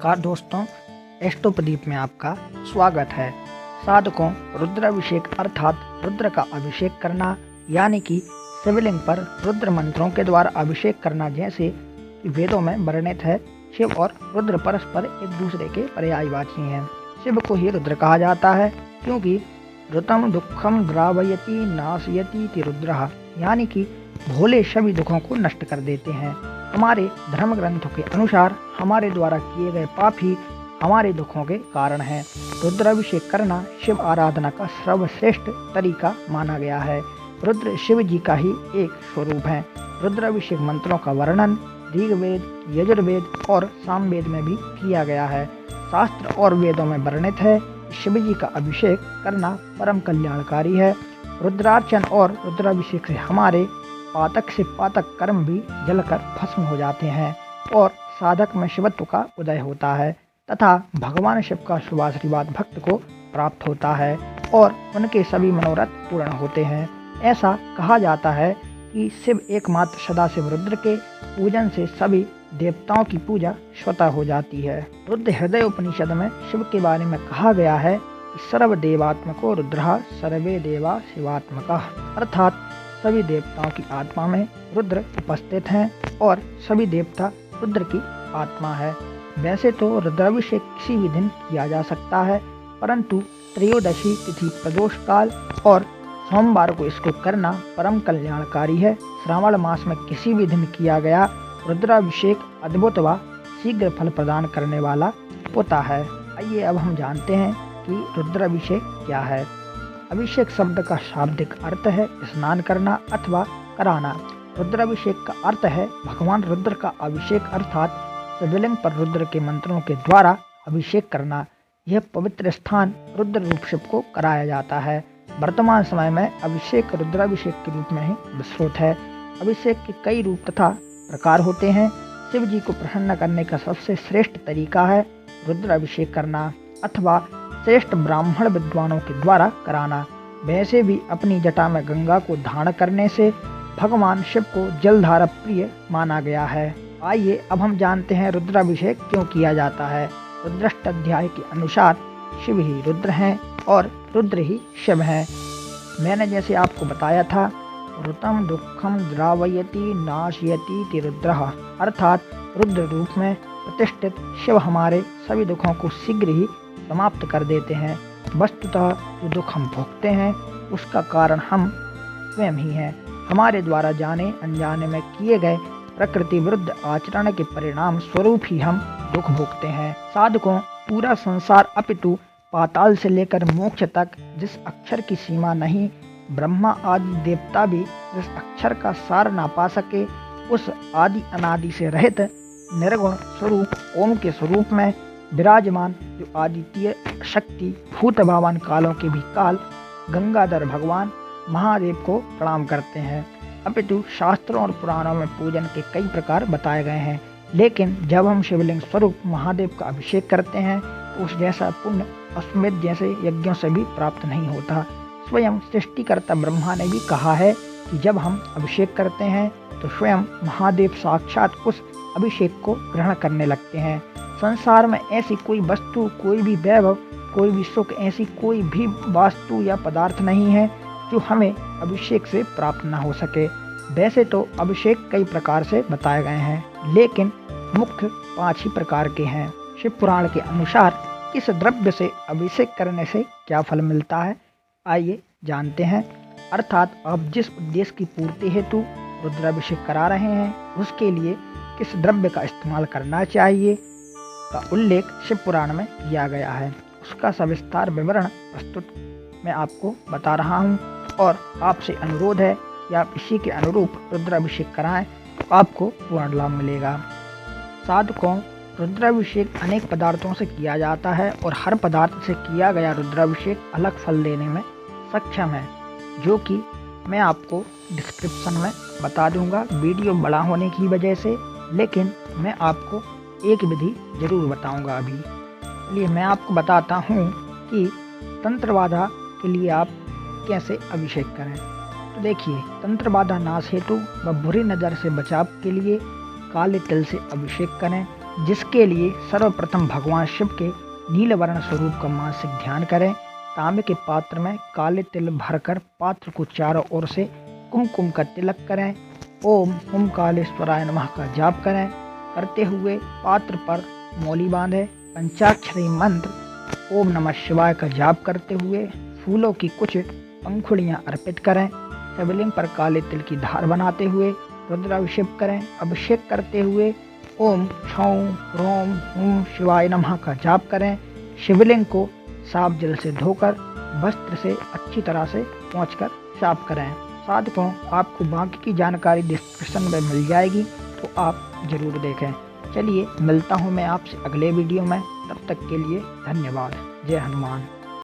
नमस्कार दोस्तों, एस्ट्रो प्रदीप में आपका स्वागत है। साधकों, रुद्राभिषेक अर्थात रुद्र का अभिषेक करना यानी कि शिवलिंग पर रुद्र मंत्रों के द्वारा अभिषेक करना जैसे वेदों में वर्णित है। शिव और रुद्र परस्पर एक दूसरे के पर्यायवाची हैं। शिव को ही रुद्र कहा जाता है क्योंकि ऋतम दुखम द्रावयति नाशयति इति रुद्रः, यानी कि भोले सभी दुखों को नष्ट कर देते हैं। हमारे धर्म ग्रंथों के अनुसार हमारे द्वारा किए गए पाप ही हमारे दुखों के कारण हैं। रुद्राभिषेक करना शिव आराधना का सर्वश्रेष्ठ तरीका माना गया है। रुद्र शिव जी का ही एक स्वरूप है। रुद्राभिषेक मंत्रों का वर्णन ऋग्वेद, यजुर्वेद और सामवेद में भी किया गया है। शास्त्र और वेदों में वर्णित है शिव जी का अभिषेक करना परम कल्याणकारी है। रुद्रार्चन और रुद्राभिषेक से हमारे पातक से पातक कर्म भी जलकर भस्म हो जाते हैं और साधक में शिवत्व का उदय होता है तथा भगवान शिव का शुभाशीर्वाद भक्त को प्राप्त होता है और उनके सभी मनोरथ पूर्ण होते हैं। ऐसा कहा जाता है कि शिव एकमात्र सदाशिव रुद्र के पूजन से सभी देवताओं की पूजा स्वतः हो जाती है। रुद्र हृदय उपनिषद में शिव के बारे में कहा गया है कि सर्वदेवात्मको रुद्रः सर्वे देवा शिवात्मकः, अर्थात सभी देवताओं की आत्मा में रुद्र उपस्थित हैं और सभी देवता रुद्र की आत्मा है। वैसे तो रुद्राभिषेक किसी भी दिन किया जा सकता है, परंतु त्रयोदशी तिथि प्रदोष काल और सोमवार को इसको करना परम कल्याणकारी है। श्रावण मास में किसी भी दिन किया गया रुद्राभिषेक अद्भुत व शीघ्र फल प्रदान करने वाला होता है। आइए अब हम जानते हैं कि रुद्राभिषेक क्या है। अभिषेक शब्द का शाब्दिक अर्थ है स्नान करना अथवा कराना। रुद्राभिषेक का अर्थ है भगवान रुद्र का अभिषेक अर्थात शिवलिंग पर रुद्र के मंत्रों के द्वारा अभिषेक करना। यह पवित्र स्थान रुद्र रूप शिव को कराया जाता है। वर्तमान समय में अभिषेक रुद्राभिषेक के रूप में ही विस्तृत है। अभिषेक के कई रूप तथा प्रकार होते हैं। शिव जी को प्रसन्न करने का सबसे श्रेष्ठ तरीका है रुद्राभिषेक करना अथवा श्रेष्ठ ब्राह्मण विद्वानों के द्वारा कराना। वैसे भी अपनी जटा में गंगा को धारण करने से भगवान शिव को जलधारा प्रिय माना गया है। आइए अब हम जानते हैं रुद्राभिषेक क्यों किया जाता है। रुद्रष्ट अध्याय के अनुसार शिव ही रुद्र हैं और रुद्र ही शिव हैं। मैंने जैसे आपको बताया था ऋतम दुखम द्रावयति नाशयति इति रुद्रः, अर्थात रुद्र रूप में प्रतिष्ठित शिव हमारे सभी दुखों को शीघ्र ही समाप्त कर देते हैं। वस्तुतः जो दुख हम भोगते हैं उसका कारण हम स्वयं ही हैं। हमारे द्वारा जाने अनजाने में किए गए प्रकृति विरुद्ध आचरण के परिणाम स्वरूप ही हम दुख भोगते हैं। साधकों, पूरा संसार अपितु पाताल से लेकर मोक्ष तक जिस अक्षर की सीमा नहीं, ब्रह्मा आदि देवता भी जिस अक्षर का सार ना पा सके, उस आदि अनादि से रहित निर्गुण स्वरूप ओम के स्वरूप में विराजमान जो आदित्य शक्ति भूत भावन कालों के भी काल गंगाधर भगवान महादेव को प्रणाम करते हैं। अपितु शास्त्रों और पुराणों में पूजन के कई प्रकार बताए गए हैं, लेकिन जब हम शिवलिंग स्वरूप महादेव का अभिषेक करते हैं तो उस जैसा पुण्य अश्वमेध जैसे यज्ञों से भी प्राप्त नहीं होता। स्वयं सृष्टिकर्ता ब्रह्मा ने भी कहा है कि जब हम अभिषेक करते हैं तो स्वयं महादेव साक्षात उस अभिषेक को ग्रहण करने लगते हैं। संसार में ऐसी कोई वस्तु, कोई भी वैभव, कोई भी सुख, ऐसी कोई भी वास्तु या पदार्थ नहीं है जो हमें अभिषेक से प्राप्त न हो सके। वैसे तो अभिषेक कई प्रकार से बताए गए हैं, लेकिन मुख्य 5 ही प्रकार के हैं। शिव पुराण के अनुसार किस द्रव्य से अभिषेक करने से क्या फल मिलता है, आइए जानते हैं। अर्थात आप जिस उद्देश्य की पूर्ति हेतु रुद्राभिषेक करा रहे हैं उसके लिए किस द्रव्य का इस्तेमाल करना चाहिए का उल्लेख शिव पुराण में किया गया है। उसका सविस्तार विवरण प्रस्तुत मैं आपको बता रहा हूँ और आपसे अनुरोध है कि आप इसी के अनुरूप रुद्राभिषेक कराएं तो आपको पूर्ण लाभ मिलेगा। साधकों, रुद्राभिषेक अनेक पदार्थों से किया जाता है और हर पदार्थ से किया गया रुद्राभिषेक अलग फल देने में सक्षम है, जो कि मैं आपको डिस्क्रिप्शन में बता दूंगा वीडियो बड़ा होने की वजह से, लेकिन मैं आपको एक विधि जरूर बताऊंगा। अभी चलिए मैं आपको बताता हूँ कि तंत्र बाधा के लिए आप कैसे अभिषेक करें। तो देखिए, तंत्र बाधा नाश हेतु व बुरी नज़र से बचाव के लिए काले तिल से अभिषेक करें। जिसके लिए सर्वप्रथम भगवान शिव के नीलवर्ण स्वरूप का मानसिक ध्यान करें। तांबे के पात्र में काले तिल भरकर पात्र को चारों ओर से कुमकुम का तिलक करें। ओम कालेश्वराय नमः का जाप करें। करते हुए पात्र पर मौली बांधे पंचाक्षरी मंत्र ओम नमः शिवाय का जाप करते हुए फूलों की कुछ पंखुड़ियां अर्पित करें। शिवलिंग पर काले तिल की धार बनाते हुए रुद्राभिषेक करें। अभिषेक करते हुए ओम छौं रोम हुम शिवाय नमः का जाप करें। शिवलिंग को साफ जल से धोकर वस्त्र से अच्छी तरह से पोंछकर साफ करें। साधकों, आपको बाकी की जानकारी डिस्क्रिप्शन में मिल जाएगी, तो आप ज़रूर देखें। चलिए मिलता हूँ मैं आपसे अगले वीडियो में, तब तक के लिए धन्यवाद। जय हनुमान।